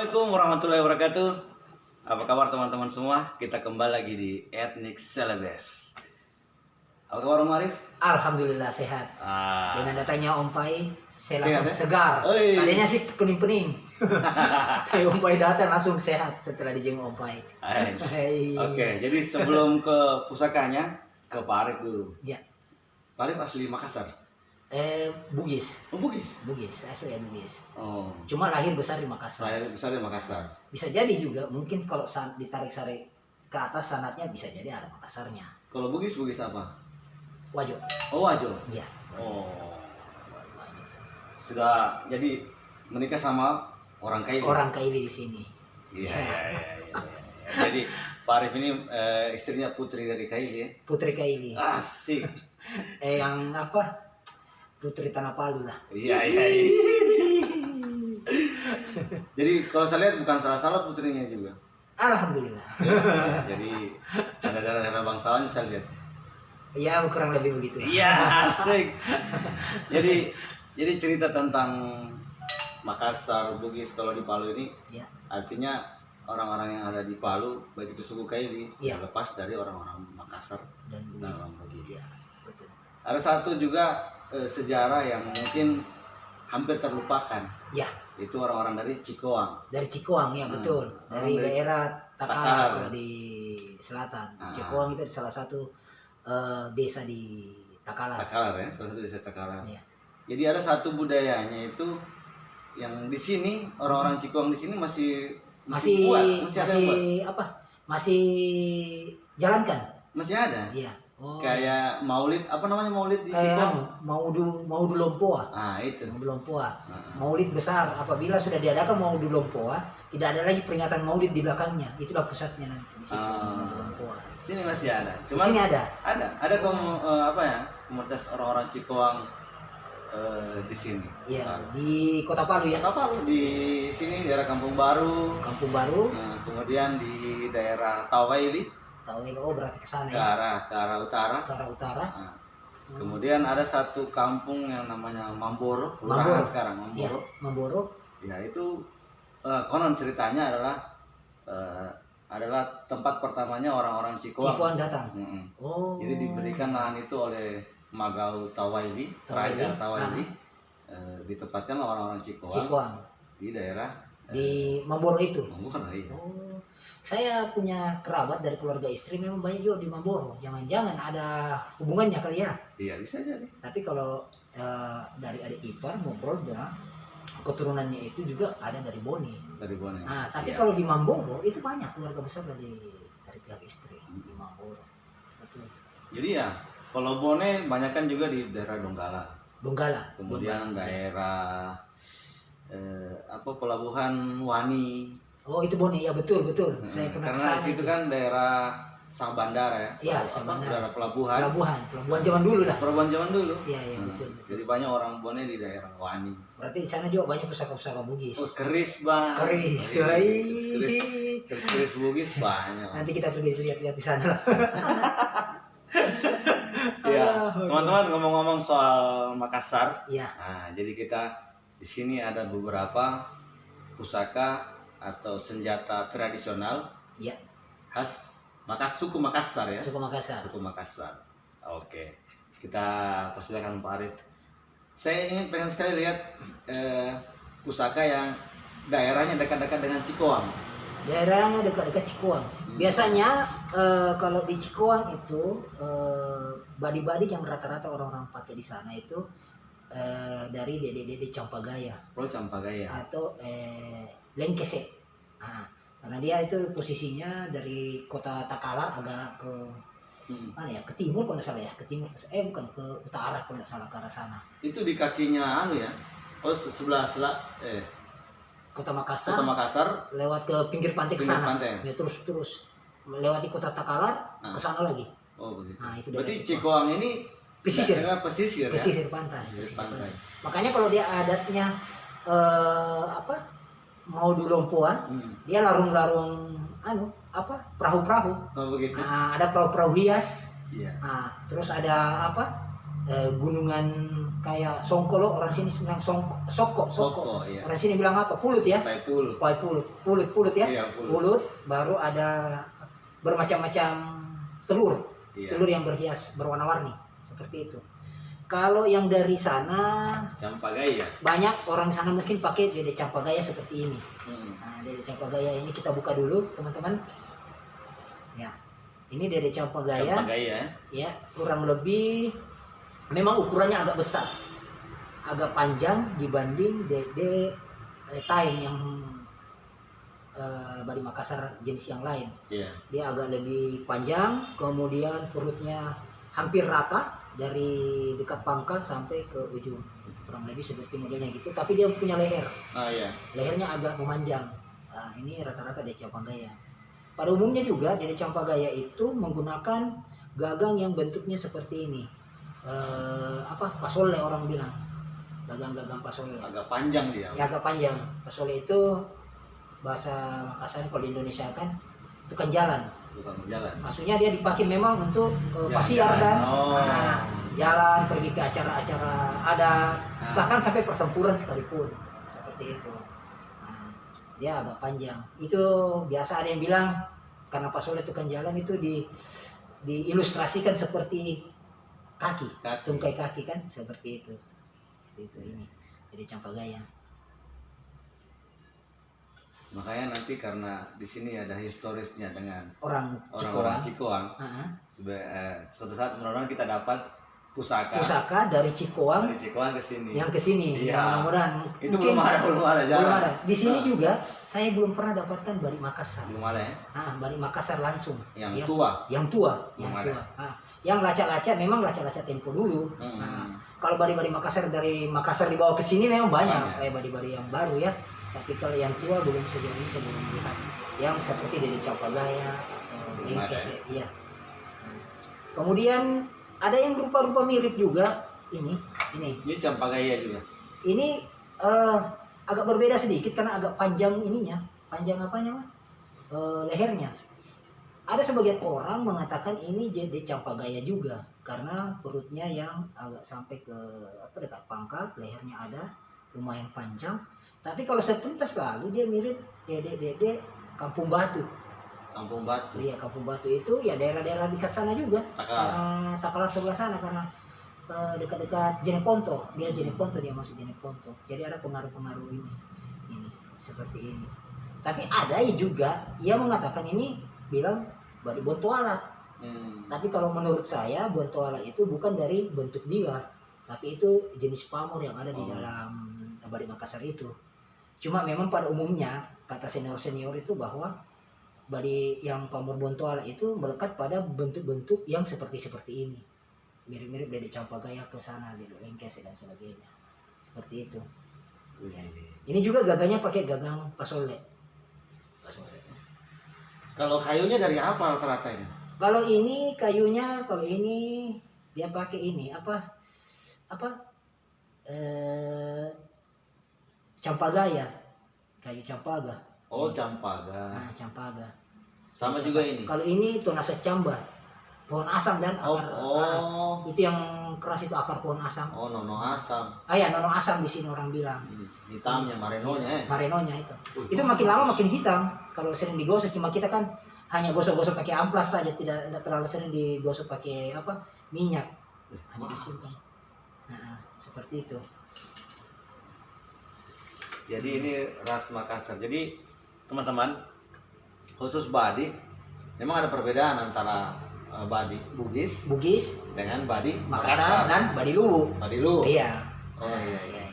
Assalamualaikum warahmatullahi wabarakatuh. Apa kabar teman-teman semua? Kita kembali lagi di Ethnic Celebes. Apa kabar Om Arif? Alhamdulillah sehat. Dengan datangnya Om Pai, saya langsung segar. Oi. Tadinya sih pening-pening. Tapi Om Pai datang langsung sehat setelah dijenguk Om Pai. Oke, jadi sebelum ke pusakanya, ke Pak Arif dulu. Ya. Pak Arif asli Makassar. Bugis. Oh, Bugis. Bugis, asli Bugis. Oh. Cuma lahir besar di Makassar. Saya besar di Makassar. Bisa jadi juga, mungkin kalau ditarik sari ke atas sanatnya bisa jadi ada Makassarnya. Kalau Bugis apa? Wajo. Oh, Wajo. Iya. Oh. Sudah jadi menikah sama orang Kaili. Orang Kaili di sini. Iya. Jadi Pak Arif ini istrinya putri dari Kaili ya. Putri Kaili. Asik. Yang apa? Putri Tanah Palu lah. Iya. Jadi kalau saya lihat bukan salah putrinya juga. Alhamdulillah. Ya, jadi ada daerah bangsawan saya lihat. Iya, kurang lebih begitu. Iya, asik. Jadi cerita tentang Makassar, Bugis kalau di Palu ini, ya. Artinya orang-orang yang ada di Palu, baik itu suku Kaili, ya. Lepas dari orang-orang Makassar dan Bugis. Ya, betul. Ada satu juga sejarah yang mungkin hampir terlupakan. Ya. Itu orang-orang dari Cikoang. Dari Cikoang ya betul. Dari daerah Takala kalau di selatan. Cikoang itu salah satu desa di Takala. Takala ya, salah satu desa Takala. Ya. Jadi ada satu budayanya itu yang di sini orang-orang Cikoang di sini masih jalankan. Masih ada. Iya. Oh. Kayak Maulid, apa namanya Maulid di Cikoang? Maudu Lompoa. Itu. Maudu Lompoa. Maulid besar. Apabila sudah diadakan Maudu Lompoa, tidak ada lagi peringatan Maulid di belakangnya. Itulah pusatnya nanti di situ. Maudu Lompoa. Sini masih ada. Cuman di sini ada. Ada komunitas orang-orang Cikoang di sini. Iya, di Kota Palu ya. Kota Palu di sini daerah Kampung Baru. Kampung Baru. Kemudian di daerah Tawaili. Berarti ke sana ke ya. arah utara. Ke arah utara. Kemudian ada satu kampung yang namanya Mamboro, kelurahan sekarang Mamboro. Ya, Mamboro. Ya itu konon ceritanya adalah tempat pertamanya orang-orang Cikoang. Cikoang datang. Oh. Jadi diberikan lahan itu oleh Magau Tawaili, Raja Tawaili. Ditempatkan orang-orang Cikoang di daerah di Mamboro itu. Mamboro, iya. Oh. Saya punya kerabat dari keluarga istri memang banyak juga di Mamboro. Jangan-jangan ada hubungannya kali ya? Iya, bisa jadi. Tapi kalau dari adik ipar ngobrol dengan keturunannya itu juga ada dari Bone. Dari Bone. Nah, tapi kalau di Mamboro itu banyak keluarga besar dari pihak istri di Mamboro. Betul. Jadi ya, kalau Bone banyak kan juga di daerah Donggala. Kemudian daerah Pelabuhan Wani. Oh, itu Bone ya, betul. Saya pernah karena itu kan daerah Sang Bandara ya. Iya, Sang Bandara. Daerah pelabuhan zaman dulu dah. Pelabuhan zaman dulu. Iya, betul. Jadi banyak orang Bone di daerah Wani. Berarti di sana juga banyak pusaka-pusaka Bugis. Oh, keris, Bang. Keris Bugis banyak. Nanti kita pergi lihat-lihat di sana. Ya, teman-teman ngomong-ngomong soal Makassar. Iya. Nah, jadi kita di sini ada beberapa pusaka atau senjata tradisional. Iya. Khas suku Makassar ya. Suku Makassar. Oke. Kita persilakan Pak Arif. Saya pengen sekali lihat pusaka yang daerahnya dekat-dekat dengan Cikoang. Daerahnya dekat-dekat Cikoang. Biasanya kalau di Cikoang itu badik-badik yang rata-rata orang-orang pakai di sana itu dari dede-dede Campagaya. Oh, Campagaya. Atau Lengkese. Nah, karena dia itu posisinya dari kota Takalar agak ke mana ya, ke timur kalau nggak salah ya, bukan ke utara kalau nggak salah, ke arah sana. Itu di kakinya ya. Oh, sebelah Kota Makassar lewat ke pinggir pantai ke sana. Ya terus melewati kota Takalar ke sana lagi. Oh, begitu. Nah, itu berarti Cikoang ini pesisir pantai. Makanya kalau dia adatnya mau Lompoa, dia larung-larung perahu-perahu. Oh, begitu. Nah, ada perahu-perahu hias. Iya. Nah, terus ada gunungan kayak songkolo, orang sini bilang soko. Soko, iya. Orang sini bilang apa? Pulut ya? Sampai pulut. Pulut ya? Iya, Pulut, baru ada bermacam-macam telur. Iya. Telur yang berhias berwarna-warni seperti itu. Kalau yang dari sana Campagaya. banyak orang sana mungkin pakai dede campagaya seperti ini. Hmm. Nah, dede campagaya ini kita buka dulu, teman-teman. Ya. Ini dede campagaya. Campagaya. Ya, kurang lebih memang ukurannya agak besar. Agak panjang dibanding dede taing yang Bali Makassar jenis yang lain. Iya. Dia agak lebih panjang, kemudian perutnya hampir rata dari dekat pangkal sampai ke ujung, kurang lebih seperti modelnya gitu. Tapi dia punya leher, Iya. lehernya agak memanjang. Nah, ini rata-rata dede campagaya. Pada umumnya juga dede campagaya itu menggunakan gagang yang bentuknya seperti ini. Pasole orang bilang, gagang pasole. Agak panjang dia. Ya, agak panjang. Pasole itu bahasa Makassar, kalau di Indonesia kan itu kan jalan. Tukang jalan. Maksudnya dia dipakai memang untuk pasiar Jalan. dan Oh. jalan, pergi ke acara-acara adat, Nah. bahkan sampai pertempuran sekalipun seperti itu. Nah, dia agak panjang. Itu biasa ada yang bilang karena pasole itu kan jalan itu diilustrasikan seperti kaki, tungkai kaki kan seperti itu. Itu ini. Jadi campagaya. Makanya nanti karena di sini ada historisnya dengan Orang orang-orang Cikoang. Cikoang. Suatu saat mudah-mudahan kita dapat pusaka Dari Cikoang dari Cikoang ke sini. yang ke sini. Iya. Ya, mudah-mudahan. Itu Mungkin belum ada jalan. belum ada. Di sini Nah. juga saya belum pernah dapatkan Bali Makassar. Belum ada ya. Bali Makassar langsung. Yang Ya. tua. Yang tua. Belum ada. Yang laca-laca memang laca-laca tempo dulu. Kalau Bali Makassar dari Makassar dibawa ke sini memang banyak. Kayak Bali yang baru ya. Tapi kalau yang tua belum sejauh ini saya belum melihat. Yang seperti dede campagaya atau Belum lingkes ada. ya. Kemudian ada yang rupa-rupa mirip juga. Ini. Ini campagaya juga. Ini agak berbeda sedikit karena agak panjang ininya, panjang apanya mah? Lehernya. Ada sebagian orang mengatakan ini dede campagaya juga karena perutnya yang agak sampai ke dekat pangkal, lehernya ada lumayan panjang. Tapi kalau sepintas lalu dia mirip dede Kampung Batu. Kampung Batu. Iya, Kampung Batu itu ya daerah-daerah dekat sana juga. Takalar. Karena Takalar sebelah sana karena dekat-dekat Jeneponto. Dia masuk Jeneponto. Jadi ada pengaruh-pengaruh ini seperti ini. Tapi ada juga yang mengatakan ini bilang Bali Bontoala. Tapi kalau menurut saya Bontoala itu bukan dari bentuk dia, tapi itu jenis pamor yang ada di dalam Bali Makassar itu. Cuma memang pada umumnya kata senior-senior itu bahwa Bali yang pamor Bontoala itu melekat pada bentuk-bentuk yang seperti ini. Mirip-mirip dede campagaya ke sana, dede lengkes dan sebagainya. Seperti itu. Ya. Ini juga gagangnya pakai gagang pasole. Kalau kayunya dari apa rata-rata ini? Kalau ini kayunya, dia pakai ini campagaya, kayu campaga. Oh, campaga. Nah, campaga. Sama juga ini. Kalau ini Tonasa camba, pohon asam dan akar. Itu yang keras itu akar pohon asam. Oh, nono asam. Ya, nono asam di sini orang bilang. Hitamnya marenonya. Marenonya itu. Itu makin lama makin hitam. Kalau sering digosok, cuma kita kan hanya gosok-gosok pakai amplas saja, tidak terlalu sering digosok pakai minyak. Hanya disimpan. Nah, seperti itu. Jadi ini ras Makassar. Jadi teman-teman, khusus Badi, memang ada perbedaan antara Badi Bugis dengan Badi Makassar dan Badi Luwu. Badi Luwu. Iya. Oh iya.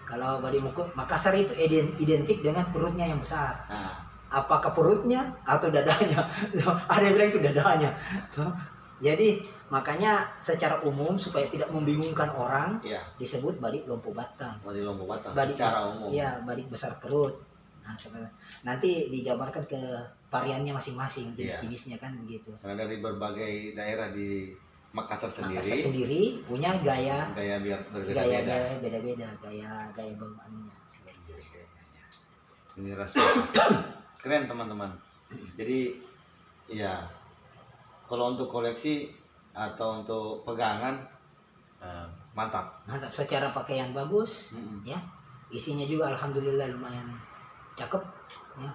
Kalau Badi Makassar itu identik dengan perutnya yang besar. Nah, Apakah perutnya atau dadanya? Ada yang bilang itu dadanya. Jadi makanya secara umum supaya tidak membingungkan orang, iya. disebut Badi Lompo Batang. Badi Lompo Batang Badi secara umum. Iya, Badi besar perut. Nah, nanti dijabarkan ke variannya masing-masing, jenis-jenisnya kan begitu. Karena dari berbagai daerah di Makassar sendiri punya gaya biar gaya beda-beda, gaya bangunannya. Ini rasa keren teman-teman. Jadi ya kalau untuk koleksi atau untuk pegangan Mantap. Mantap, secara pakaian bagus, ya. Isinya juga alhamdulillah lumayan cakep, ya.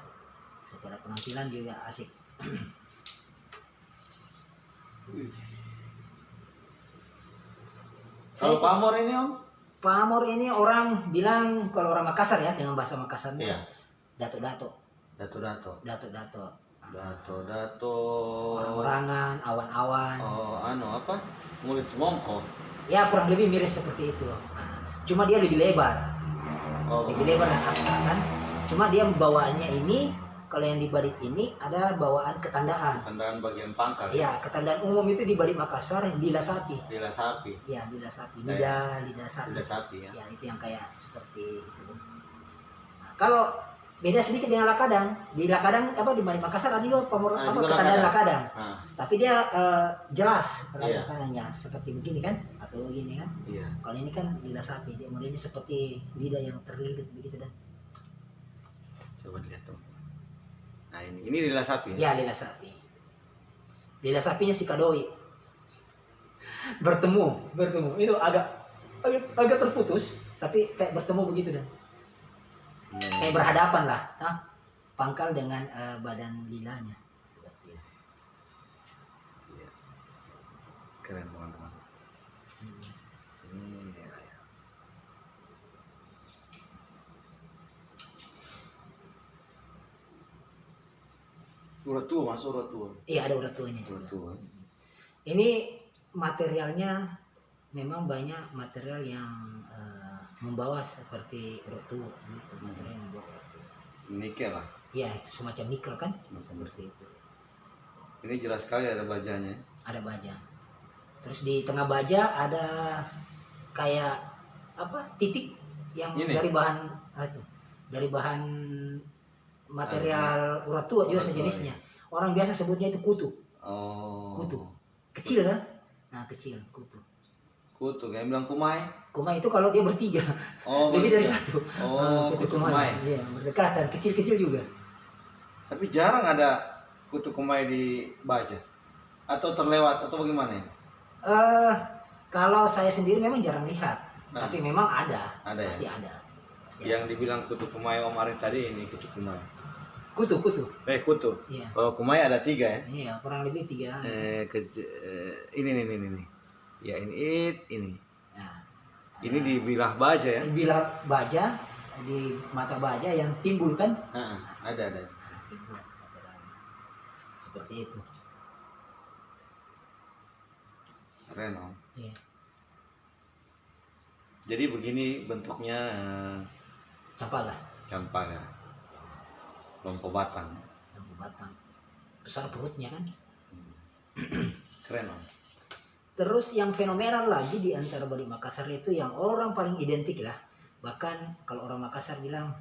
Secara penampilan juga asik. Kalau pamor ini Om? Pamor ini orang bilang, kalau orang Makassar ya, dengan bahasa Makassarnya, Iya. dato-dato. Dato-dato. Dato-dato. Dato-dato. Orang-orangan, awan-awan. Oh, apa? Mulut semongko. Ya kurang lebih mirip seperti itu. Nah, cuma dia lebih lebar. Oh, Lebih lebar dan akar kan. Cuma dia bawaannya ini, kalau yang di Badik ini ada bawaan ketandaan. tandaan bagian pangkal. Ya, ketandaan umum itu di Badik Makassar lila sapi. Lila sapi. Ya, lila sapi. Kayak- Lidah sapi. Lila sapi ya. Ya, itu yang kayak seperti itu. Nah, kalau beda sedikit dengan lakadang. Di lakadang apa di Badik Makassar ada juga Ada juga ketandaan lakadang. lakadang. Nah, Tapi dia jelas kalau Iya. lakadangnya seperti begini kan atau begini kan. iya. Kalau ini kan lidah sapi, dia modelnya seperti lidah yang terlilit begitu dan. Coba lihat tuh. Nah, ini lila sapi. Ya, lidah sapi. Lidah sapinya si Kadoi. Bertemu. Itu agak terputus, tapi kayak bertemu begitu dan. Kayak berhadapan lah, pangkal dengan badan lilanya. Seperti itu. Iya. Keren teman-teman. Ini ya. Urat tua, masuk urat tua. Iya, ada urat tuanya Urat juga. tua. Ini materialnya memang banyak material yang membawa seperti urat tua gitu, material yang membawa urat tua. Nikel lah. Ya, itu semacam nikel kan, Semacam seperti itu. Ini jelas sekali ada bajanya. Ada baja. Terus di tengah baja ada kayak apa? Titik yang Ini? dari bahan itu. Dari bahan material urat tua juga Urat tua, sejenisnya. Orang biasa sebutnya itu kutu. Oh. Kutu. Kecil kan? Nah, kecil kutu. Kutu, kayak bilang kumai. Kumai itu kalau dia bertiga, Oh, lebih dari betul. satu. Oh, Nah, kutu kumai. Iya, berdekatan, kecil-kecil juga. Tapi jarang ada kutu kumai di baja. Atau terlewat atau bagaimana ini? Kalau saya sendiri memang jarang lihat, Nah. tapi memang ada, Ada ya? pasti ada. Pasti Yang dibilang kutu kumai Om Arif tadi ini kutu kumai. ada. Kutu. Kutu. Iya. Oh, kumai ada 3 ya? Iya, kurang lebih 3. Ini. Ya ini. Nah, Ini dibilah baja ya? bila baja di mata baja yang timbul kan? Ada. Timbul. Seperti itu. Keren Om. Iya. Jadi begini bentuknya Capaga, campaga. Lompo batang. lampu batang. Besar perutnya kan? Keren Om. Terus yang fenomenal lagi di antara Badik Makassar itu yang orang paling identik lah. Bahkan kalau orang Makassar bilang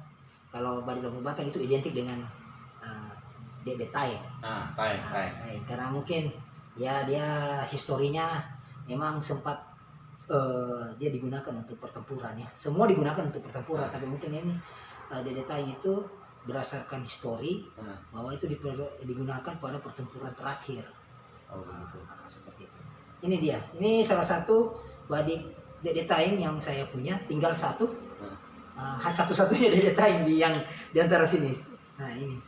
kalau Badik Lampu Batang itu identik dengan Dede Tai. Taeng. Karena mungkin ya dia historinya memang sempat dia digunakan untuk pertempuran ya. Semua digunakan untuk pertempuran, tapi mungkin ini Dede Tai itu berdasarkan histori bahwa itu digunakan pada pertempuran terakhir. Oh, begitu. Seperti itu. Ini dia. Ini salah satu badik Dede Taing yang saya punya. Tinggal satu. Satu-satunya Dede Taing di antara sini. Nah ini.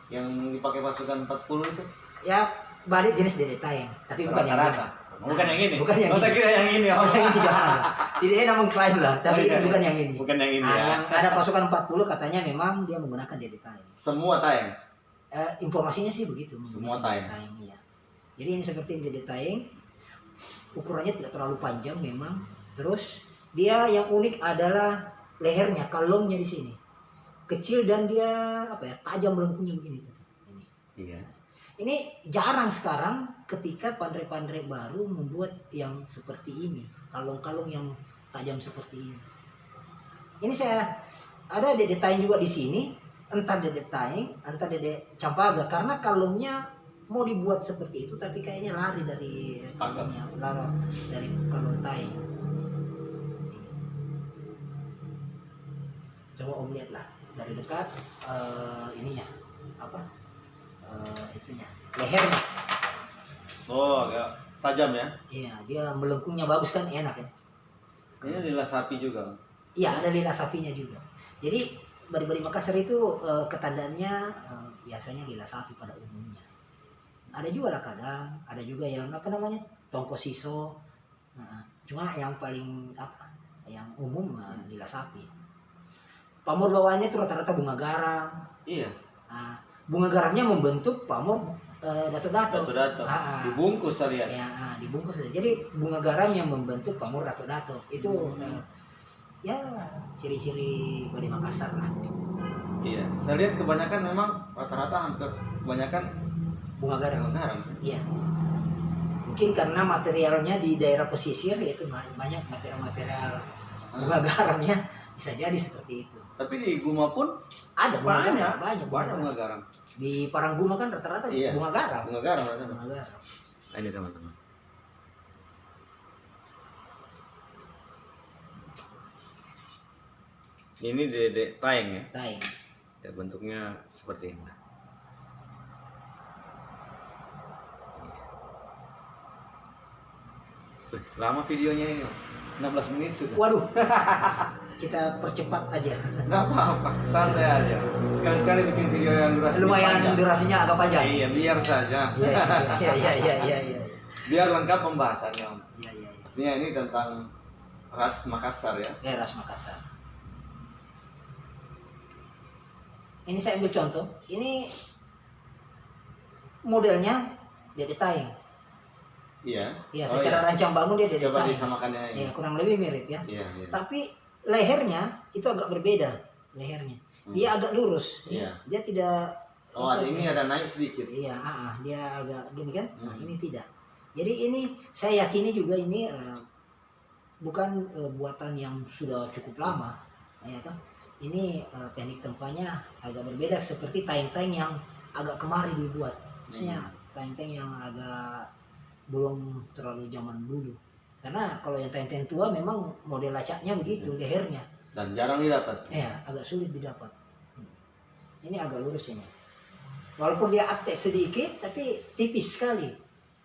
Yang dipakai pasukan 40 itu? Ya badik jenis Dede Taing. Tapi bukan yang ini. Bukan yang ini. Bukan yang Masa ini. kira yang ini. Bukan yang ini jangan. Tidak enak mengklaim lah. Tapi iya. bukan yang ini. Bukan yang ini Nah, ya. yang ada pasukan 40 katanya memang dia menggunakan Dede Taing. Semua taeng. Informasinya sih begitu. Semua menggunakan taing. Iya. Jadi ini seperti Dede Taing, ukurannya tidak terlalu panjang memang. Terus dia yang unik adalah lehernya, kalongnya di sini kecil dan dia tajam melengkungnya begini. Ini. Iya. Ini jarang sekarang ketika pandai-pandai baru membuat yang seperti ini, kalong-kalong yang tajam seperti ini. Ini saya ada Dede Taing juga di sini, entah Dede Taing, entah Dede Campaga, karena kalungnya mau dibuat seperti itu tapi kayaknya lari dari kalungnya, dari kalung Taing. Coba Om lihatlah dari dekat ininya itunya lehernya. Oh, agak tajam ya. Iya, dia melengkungnya bagus kan, enak ya. Ini lila sapi juga. Iya, ada lila sapinya juga. Jadi badi-badi Makassar itu ketandaannya biasanya lila sapi pada umumnya. Ada juga lah kadang, ada juga yang apa namanya tongko siso. Nah, cuma yang paling apa, yang umum lila sapi. Pamor bawaannya itu rata-rata bunga garam. Iya. Nah, bunga garamnya membentuk pamor dato-dato. Dato-dato. Dibungkus saya lihat. Ya, dibungkus. Jadi bunga garam yang membentuk pamor dato-dato itu ya ciri-ciri badi Makassar lah. Iya. Saya lihat kebanyakan memang rata-rata hampir kebanyakan Bunga garam. bunga garam. Iya. Mungkin karena materialnya di daerah pesisir yaitu banyak material-material bunga garamnya, bisa jadi seperti itu. Tapi di Guma pun Ada bunga banyak, garam, banyak banyak bunga garam. Di Parangguma kan rata-rata Iya. bunga garam. Bunga garam rata-rata. Bunga garam. Nah, ini teman-teman. Ini dedek taeng ya. Taeng. Ya, bentuknya seperti ini. Lama videonya ini, 16 menit sudah. Waduh. Kita percepat aja. Nggak apa-apa, santai aja. Sekali-sekali bikin video yang durasi Lumayan panjang. durasinya agak panjang. Iya, biar saja. Iya. Biar lengkap pembahasannya, Om. Iya. Artinya ini tentang ras Makassar ya. Ras Makassar. Ini saya ambil contoh. Ini modelnya Dede Taeng. Iya. Iya, secara rancang bangun dia Dede Coba Taeng. disamakannya ini. Ya, kurang lebih mirip ya. Iya. Tapi lehernya itu agak berbeda. Lehernya. Dia agak lurus. Iya. Dia tidak. Oh, ini ada naik sedikit. Iya, dia agak gini kan. Nah, ini tidak. Jadi ini saya yakini juga ini bukan buatan yang sudah cukup lama, ya toh. Ini teknik tempanya agak berbeda seperti taeng-taeng yang agak kemari dibuat. Maksudnya taeng-taeng yang agak belum terlalu zaman dulu. Karena kalau yang taeng-taeng tua memang model lacaknya begitu, lehernya. Dan jarang didapat. Ya, agak sulit didapat. Ini agak lurus ini. Walaupun dia atek sedikit, tapi tipis sekali.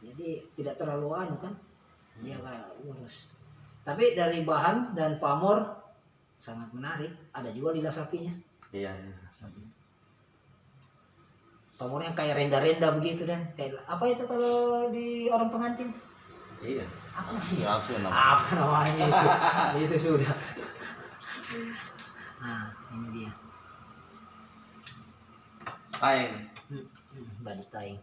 Jadi tidak terlalu anu kan, dia agak lurus. Tapi dari bahan dan pamor sangat menarik. Ada juga lila sapinya. Iya. Pamornya kayak renda-renda begitu dan kayak apa itu kalau di orang pengantin? Iya. Apa namanya? Namanya. Apa namanya itu? Itu sudah. Nah, ini dia. Taeng. Badi taeng.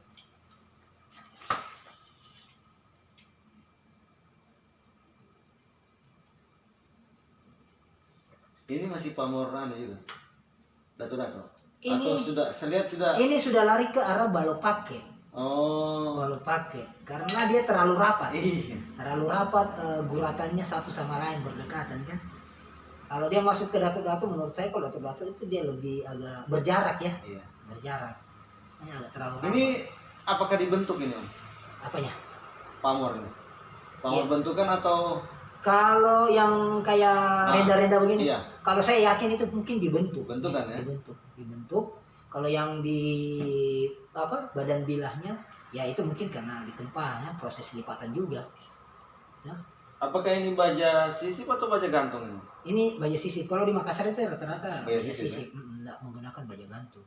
Ini masih pamor juga. Dato-dato. Ini Atau sudah saya lihat sudah. Ini sudah lari ke arah balopake. Oh. Balopake karena dia terlalu rapat. Iya. Terlalu rapat, guratannya satu sama lain berdekatan kan. Kalau dia masuk ke dato-dato, menurut saya kalau dato-dato itu dia lebih agak berjarak ya. Iya. Berjarak. Ini agak terlalu rapat. Ini apakah dibentuk ini, Om? Apanya? Pamornya. Pamor Iya. bentukan atau Kalau yang kayak renda-renda begini, iya. kalau saya yakin itu mungkin dibentuk. Bentukan ya? Dibentuk. Kalau yang di apa badan bilahnya, ya itu mungkin karena ditempa ya, proses lipatan juga. Ya. Apakah ini baja sisip atau baja gantung ini? Ini baja sisip. Kalau di Makassar itu rata-rata Baja baja sisip, sisip, enggak menggunakan baja gantung.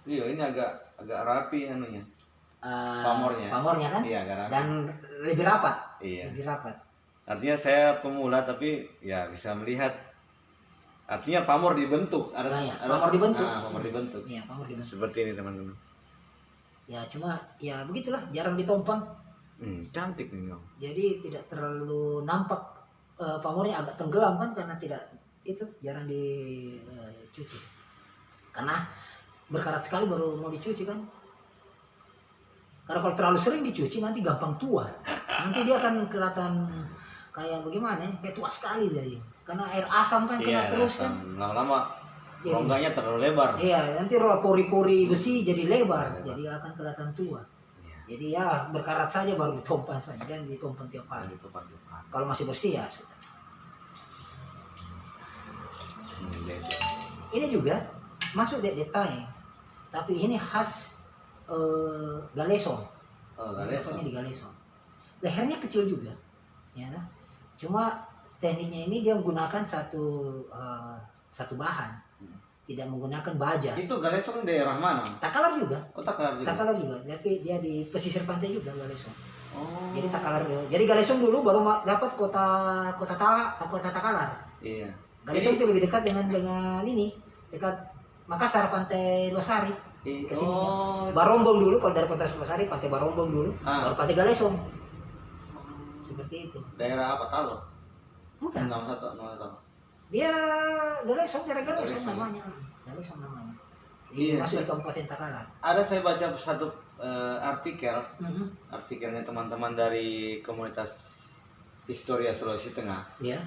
Iya, ini agak rapi anunya. Pamornya. Pamornya kan? Iya, agak rapi. Dan lebih rapat. Iya. Lebih rapat. Artinya saya pemula tapi ya bisa melihat. Artinya pamor dibentuk. Pamor dibentuk. Pamor dibentuk. Iya, pamor dibentuk. Seperti ini teman-teman. Ya cuma ya begitulah, jarang ditompang. Cantik nih, Om. Jadi tidak terlalu nampak pamornya, agak tenggelam kan karena tidak itu jarang dicuci. Karena berkarat sekali baru mau dicuci kan. Karena kalau terlalu sering dicuci nanti gampang tua. Nanti dia akan kelihatan kayak bagaimana ya, kayak tua sekali jadi. Karena air asam kan kena terus kan. Lama-lama rongganya terlalu lebar. Iya, nanti pori-pori besi jadi lebar, jadi akan kelihatan tua. Iya. Jadi ya berkarat saja baru ditompang saja, dan ditompang tiap hari. Kalau masih bersih ya sudah. Ini juga masuk detail. Tapi ini khas Galesong. Oh, Galesong. Levelnya di Galesong. Lehernya kecil juga, ya. Cuma tekniknya ini dia menggunakan satu bahan, tidak menggunakan baja. Itu Galesong daerah mana? Takalar juga, Oh, Takalar juga. Takalar juga, tapi dia di pesisir pantai juga Galesong. Oh. Jadi Takalar, jadi Galesong dulu baru dapat kota Takalar. Iya. Galesong itu lebih dekat dengan ini, dekat Makassar, pantai Losari. Kesini. Oh. Barombong dulu, kalau dari pantai Losari, pantai Barombong dulu, Ah. baru pantai Galesong. Seperti itu. Daerah apa tahu? Bukan. Nama satu. Dia Galesong, daerah Galesong Galesong. namanya. Galesong namanya. Iya, Masuk di Kabupaten Takalar. Ada saya baca satu artikel, Mhm. artikelnya teman-teman dari komunitas Historia Sulawesi Tengah. Ya.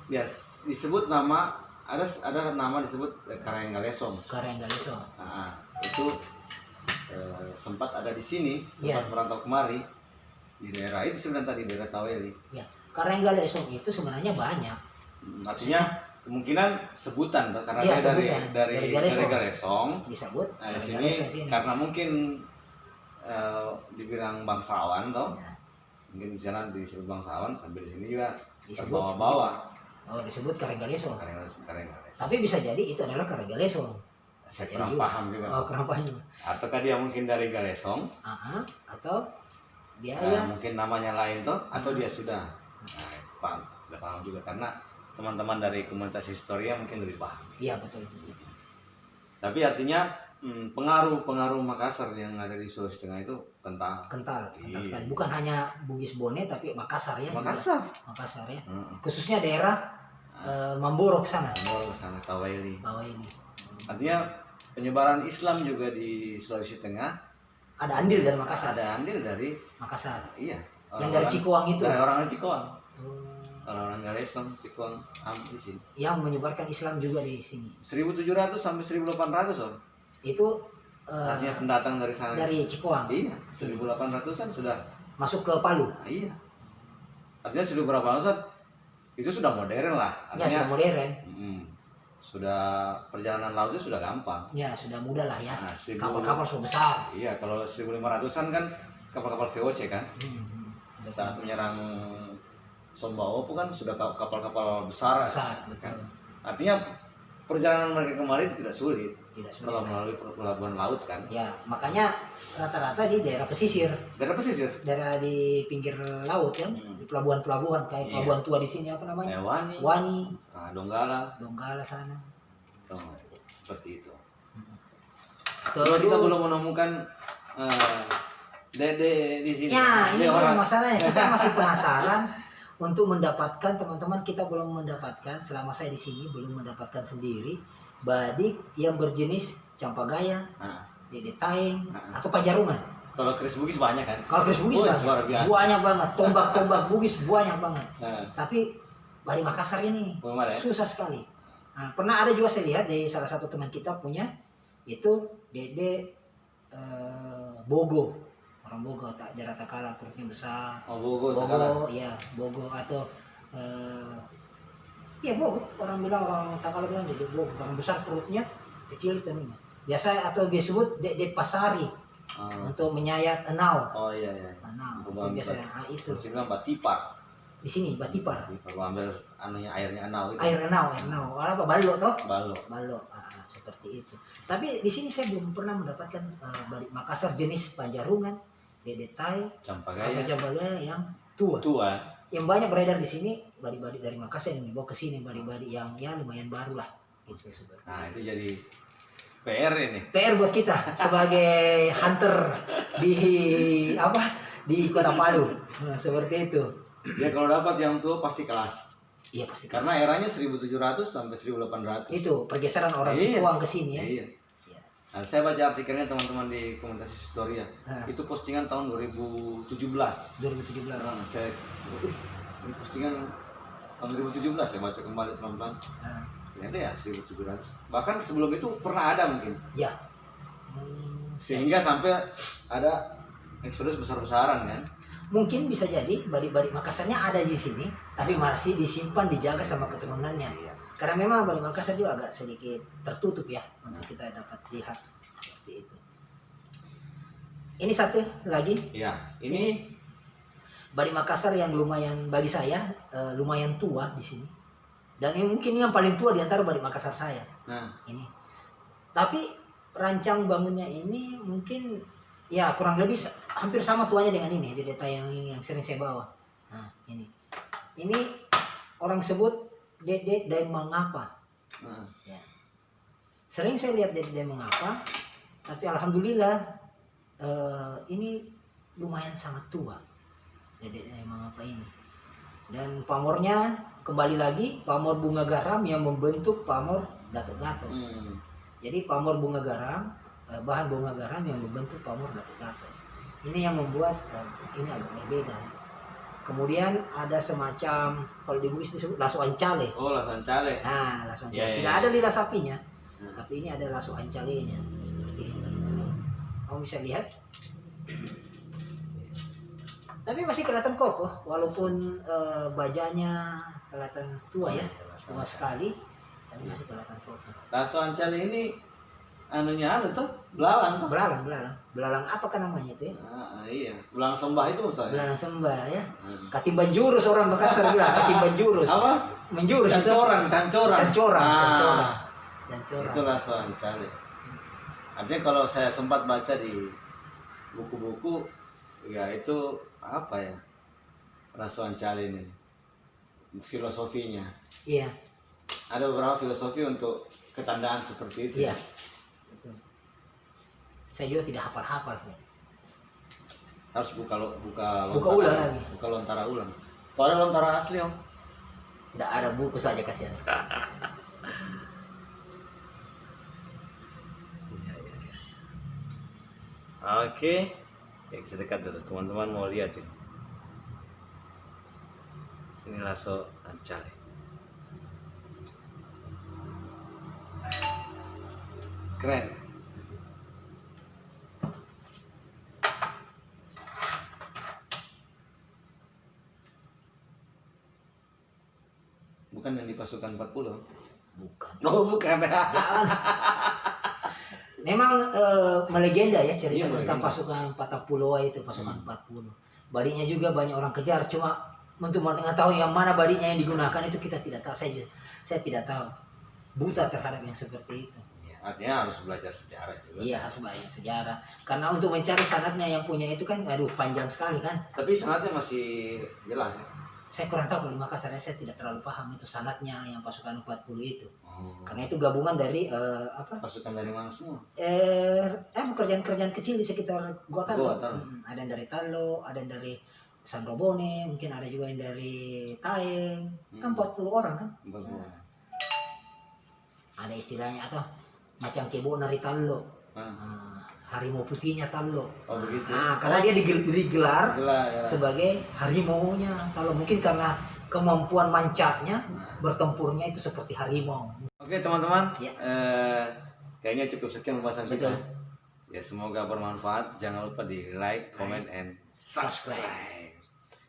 Ya, disebut nama ada nama disebut Karang Galesong. Karang Galesong. Nah, itu sempat ada di sini, Iya. sempat merantau kemari di daerah itu sebenarnya tadi daerah Taweli. Ya. Karang Galesong itu sebenarnya banyak. Artinya kemungkinan sebutan tuh, karena Iya, dia sebutan. dari Dari Galesong. Galesong. Disebut Nah, di Karang sini Galesong sini. karena mungkin dibilang bangsawan toh. Ya. Mungkin di sana disebut bangsawan, sampai di sini juga Disebut terbawa-bawa. Oh, disebut Karang Galesong. Karang. Tapi bisa jadi itu adalah Karang Galesong. Saya Jadi kurang juga. paham juga. Oh, kenapanya? Ataukah dia mungkin dari Galesong, Atau dia yang mungkin namanya lain toh, atau dia sudah. Nah, itu paham, udah paham juga karena teman-teman dari komunitas Historia mungkin lebih paham. iya betul. Tapi artinya pengaruh Makassar yang ada di Sulawesi Tengah itu kental. Kental Iya. sekali. Bukan hanya Bugis Bone tapi Makassar ya. Makassar. Makassar ya. Heeh. Khususnya daerah Mamborok sana. Mau ke sana Taweli. Bawah ini. Artinya penyebaran Islam juga di Sulawesi Tengah Ada andil dari Makassar. ada andil dari Makassar. iya. Yang dari Cikuang itu. Dari orang Cikuang. Hmm, Orang-orang Galesong, Cikuang, di sini. yang menyebarkan Islam juga di sini. 1700 sampai 1800 Om. Itu Artinya pendatang dari sana. dari Cikuang Iya, 1800-an sudah. masuk ke Palu. Iya. Artinya sudah berapa tahun itu sudah modern lah. Ya Artinya sudah modern. sudah perjalanan lautnya sudah gampang. Ya sudah mudah lah ya. Nah, Kapal-kapal sudah besar. Iya, kalau 1500-an kan kapal-kapal VOC kan. Saat menyerang Sombawa kan sudah kapal-kapal besar. Besar, betul. Artinya perjalanan mereka kemarin tidak sulit Tidak sulit. kalau melalui pelabuhan laut kan. Ya, makanya rata-rata di daerah pesisir, Daerah pesisir. daerah di pinggir laut kan, di pelabuhan-pelabuhan kayak Iya. pelabuhan tua di sini apa namanya? Wani, Wani, Donggala, Donggala sana. seperti itu. Terus Kalau kita belum menemukan dede di sini. ya, asli ini orang. masalahnya kita masih penasaran untuk mendapatkan, teman-teman kita belum mendapatkan, selama saya di sini belum mendapatkan sendiri badik yang berjenis Campagaya, Nah, Dede Taing, Nah. atau Pajarungan. kalau Chris Bugis banyak kan? Kalau Chris Bugis Wah, luar biasa. banyak banget, tombak-tombak Bugis banyak banget. Nah, Tapi Bali Makassar ini belum ada ya? susah sekali. Nah, pernah ada juga saya lihat dari salah satu teman kita punya itu Dede Bogo, orang Bogo, daerah Takala, perutnya besar. Oh, Bogo, Takala. Bogo, ya Bogo atau ya Bogo. Orang bilang orang Takala bilang Dede Bogo, orang besar perutnya, kecil tenunya. Biasa atau disebut Dede Pasari untuk menyayat enau. Oh iya iya. Enau itu Bukan, biasanya. Nah, itu Terus bilang batipar. di sini Batipar. Kalau ambil anunya airnya anau itu. Air enau, apa balok toh? Balok. Balok, seperti itu. Tapi di sini saya belum pernah mendapatkan balik Makassar jenis Panjarungan, Dede Tai, Campagaya. Campagaya yang tua. Tua. Yang banyak beredar di sini badi-badi dari Makassar yang dibawa ke sini, badi-badi yang ya lumayan baru lah. Gitu sebenarnya. Nah, itu jadi PR ini. PR buat kita sebagai hunter di di Kota Palu. Nah, seperti itu. Ya kalau dapat yang tua pasti kelas. Iya pasti. Karena eranya 1700 sampai 1800. Itu pergeseran orang Iya. Cikuang ke sini ya. Iya. Nah, saya baca artikelnya teman-teman di komunitas Historia. Nah. Itu postingan tahun 2017. 2017. Nah, saya ini postingan tahun 2017 saya baca kembali pelan-pelan. Nah, Ternyata ya 1700. Bahkan sebelum itu pernah ada mungkin. ya. Sehingga sampai ada eksodus besar-besaran kan. Mungkin bisa jadi balik-balik Makassarnya ada di sini, tapi masih disimpan, dijaga sama keturunannya. Iya. Karena memang balik Makassar juga agak sedikit tertutup ya untuk kita dapat lihat. seperti itu. Ini satu lagi Ya, ini Badi Makassar yang lumayan bagi saya lumayan tua di sini. Dan ini mungkin yang paling tua di antara Badi Makassar saya. nah, Ini. Tapi rancang bangunnya ini mungkin ya kurang lebih hampir sama tuanya dengan ini di data yang sering saya bawa. Nah, ini. Ini orang sebut Dede Mengapa. nah. Ya. Sering saya lihat Dede Mengapa, tapi alhamdulillah ini lumayan sangat tua. Dede Mengapa ini. Dan pamornya kembali lagi pamor bunga garam yang membentuk pamor Datuk-Datuk. Jadi pamor bunga garam, bahan bunga garam yang membentuk pamor Datuk-Datuk. Ini yang membuat ini agak berbeda. Kemudian ada semacam kalau di Bugis disebut lasso ancale. Oh, lasso ancale. Nah, lasso ancale. Ya, ya, Tidak ya. ada lidah sapinya, Hmm. tapi ini ada lasso ancalenya seperti itu. Kamu bisa lihat. Tapi masih kelihatan kokoh walaupun bajanya kelihatan tua ya, tua sekali, tapi masih kelihatan kokoh. Lasso ancale ini anunya tuh belalang tuh. Belalang apa kan namanya itu ya? Iya, belalang sembah itu maksudnya. Belalang sembah ya. Katimban jurus orang Makassar bilang katimban jurus. Apa? Menjurus itu. Cancoran. Cancoran. Itu lasso ancale. Artinya kalau saya sempat baca di buku-buku, ya itu apa ya? Lasso ancale ini. Filosofinya. Iya. Ada beberapa filosofi untuk ketandaan seperti itu. Iya. Betul. Saya juga tidak hafal-hafal sih. Harus buka ulang lagi. Buka lontara ulang. Kalau ada lontara asli, Om. Tidak ada buku saja kasihan. Oke. Ya, kita dekat dulu. Teman-teman mau lihat ini. Ini lasso ancale. Keren. Bukan yang di pasukan 40. Bukan. Oh, bukan. Jangan. Memang melegenda ya cerita Iya, tentang melegenda. pasukan 40 itu, pasukan 40. Badinya juga banyak orang kejar, cuma untuk mengetahui yang mana badinya yang digunakan itu kita tidak tahu. Saya tidak tahu. Buta terhadap yang seperti itu. Ya, artinya harus belajar sejarah juga. Iya, harus banyak sejarah. Karena untuk mencari sanadnya yang punya itu kan aduh panjang sekali kan. Tapi sangatnya masih jelas ya. Saya kurang tahu kalau di Makassar saya tidak terlalu paham itu sanadnya yang pasukan 40 itu. Oh. Karena itu gabungan dari Pasukan dari mana semua? kerjaan-kerjaan kecil di sekitar Gua Tallo. Gua Tallo. Ada yang dari Tallo, ada yang dari San Robone, mungkin ada juga yang dari Taeng. Kan 40 orang kan. Ada istilahnya atau macam kebo nari Tallo. Harimau putihnya Tallo. Oh begitu. Karena dia digelar Gelar. sebagai harimau-nya Tallo. Mungkin karena kemampuan mancaknya, bertempurnya itu seperti harimau. Oke teman-teman, Ya. Kayaknya cukup sekian pembahasan kita. Betul. Ya semoga bermanfaat. Jangan lupa di like, comment, and subscribe.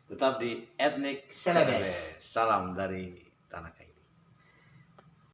Tetap di Ethnic Celebes. Salam dari Tanah Kayu.